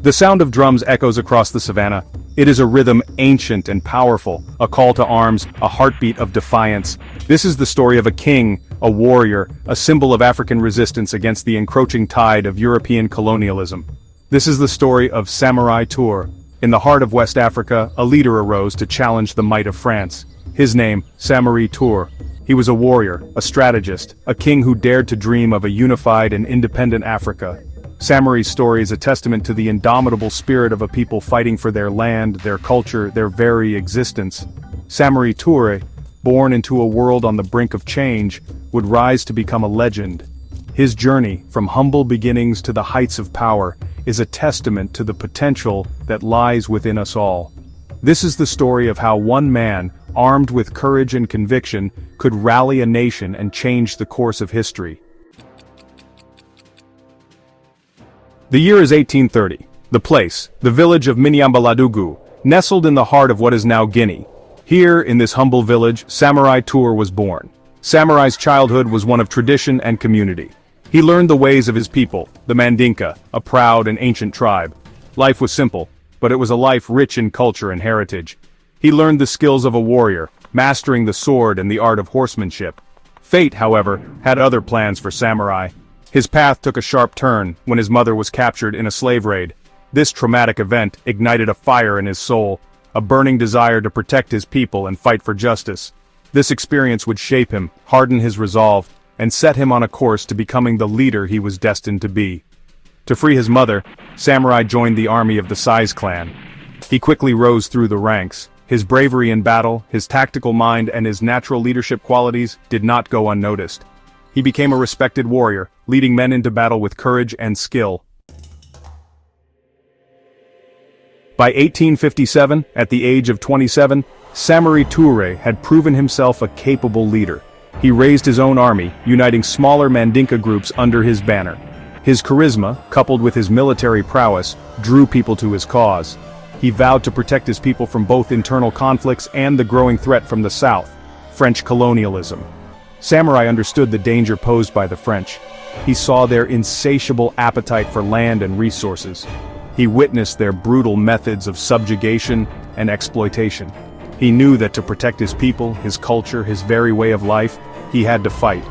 The sound of drums echoes across the savannah. It is a rhythm ancient and powerful, a call to arms, a heartbeat of defiance. This is the story of a king, a warrior, a symbol of African resistance against the encroaching tide of European colonialism. This is the story of Samori Touré. In the heart of West Africa, a leader arose to challenge the might of France. His name, Samori Touré. He was a warrior, a strategist, a king who dared to dream of a unified and independent Africa. Samori's story is a testament to the indomitable spirit of a people fighting for their land, their culture, their very existence. Samori Touré, born into a world on the brink of change, would rise to become a legend. His journey, from humble beginnings to the heights of power, is a testament to the potential that lies within us all. This is the story of how one man, armed with courage and conviction, could rally a nation and change the course of history. The year is 1830. The place, the village of Minyambaladugu, nestled in the heart of what is now Guinea. Here, in this humble village, Samori Touré was born. Samori's childhood was one of tradition and community. He learned the ways of his people, the Mandinka, a proud and ancient tribe. Life was simple, but it was a life rich in culture and heritage. He learned the skills of a warrior, mastering the sword and the art of horsemanship. Fate, however, had other plans for Samori. His path took a sharp turn when his mother was captured in a slave raid. This traumatic event ignited a fire in his soul, a burning desire to protect his people and fight for justice. This experience would shape him, harden his resolve, and set him on a course to becoming the leader he was destined to be. To free his mother, Samori joined the army of the Sais clan. He quickly rose through the ranks. His bravery in battle, his tactical mind, and his natural leadership qualities did not go unnoticed. He became a respected warrior, leading men into battle with courage and skill. By 1857, at the age of 27, Samori Touré had proven himself a capable leader. He raised his own army, uniting smaller Mandinka groups under his banner. His charisma, coupled with his military prowess, drew people to his cause. He vowed to protect his people from both internal conflicts and the growing threat from the south, French colonialism. Samori understood the danger posed by the French. He saw their insatiable appetite for land and resources. He witnessed their brutal methods of subjugation and exploitation. He knew that to protect his people, his culture, his very way of life, he had to fight.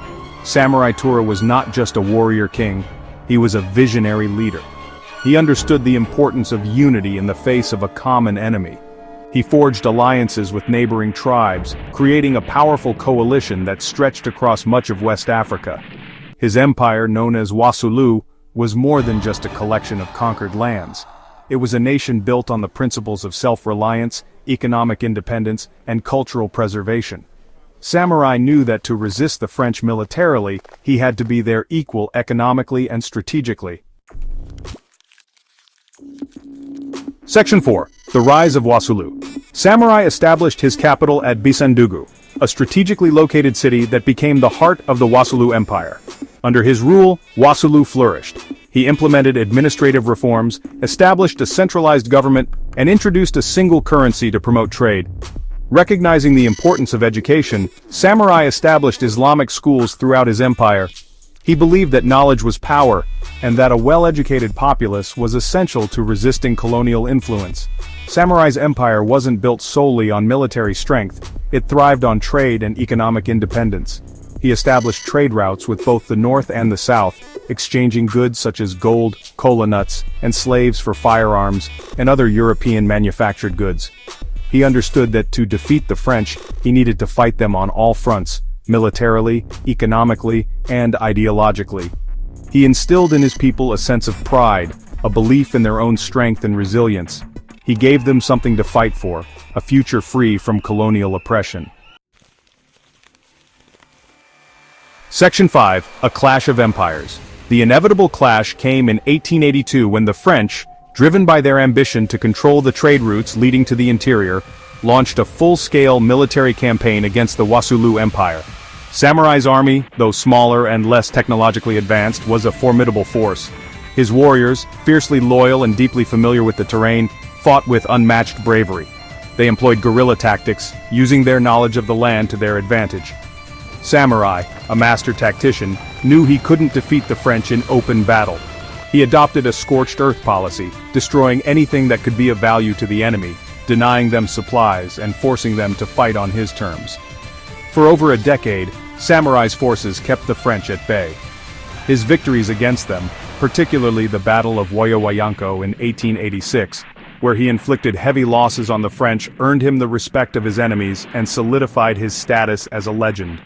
Samori Touré was not just a warrior king, he was a visionary leader. He understood the importance of unity in the face of a common enemy. He forged alliances with neighboring tribes, creating a powerful coalition that stretched across much of West Africa. His empire, known as Wassoulou, was more than just a collection of conquered lands. It was a nation built on the principles of self-reliance, economic independence, and cultural preservation. Samori knew that to resist the French militarily, he had to be their equal economically and strategically. Section 4. The Rise of Wassoulou. Samori established his capital at Bisandugu, a strategically located city that became the heart of the Wassoulou Empire. Under his rule, Wassoulou flourished. He implemented administrative reforms, established a centralized government, and introduced a single currency to promote trade. Recognizing the importance of education, Samori established Islamic schools throughout his empire. He believed that knowledge was power, and that a well-educated populace was essential to resisting colonial influence. Samori's empire wasn't built solely on military strength, it thrived on trade and economic independence. He established trade routes with both the north and the south, exchanging goods such as gold, cola nuts, and slaves for firearms and other European manufactured goods. He understood that to defeat the French, he needed to fight them on all fronts, militarily, economically, and ideologically. He instilled in his people a sense of pride, a belief in their own strength and resilience. He gave them something to fight for, a future free from colonial oppression. Section 5. A Clash of Empires. The inevitable clash came in 1882 when the French, driven by their ambition to control the trade routes leading to the interior, launched a full-scale military campaign against the Wassoulou Empire. Samori's army, though smaller and less technologically advanced, was a formidable force. His warriors, fiercely loyal and deeply familiar with the terrain, fought with unmatched bravery. They employed guerrilla tactics, using their knowledge of the land to their advantage. Samori, a master tactician, knew he couldn't defeat the French in open battle. He adopted a scorched earth policy, destroying anything that could be of value to the enemy, denying them supplies and forcing them to fight on his terms. For over a decade, Samori's forces kept the French at bay. His victories against them, particularly the Battle of Wayawayanko in 1886, where he inflicted heavy losses on the French, earned him the respect of his enemies and solidified his status as a legend.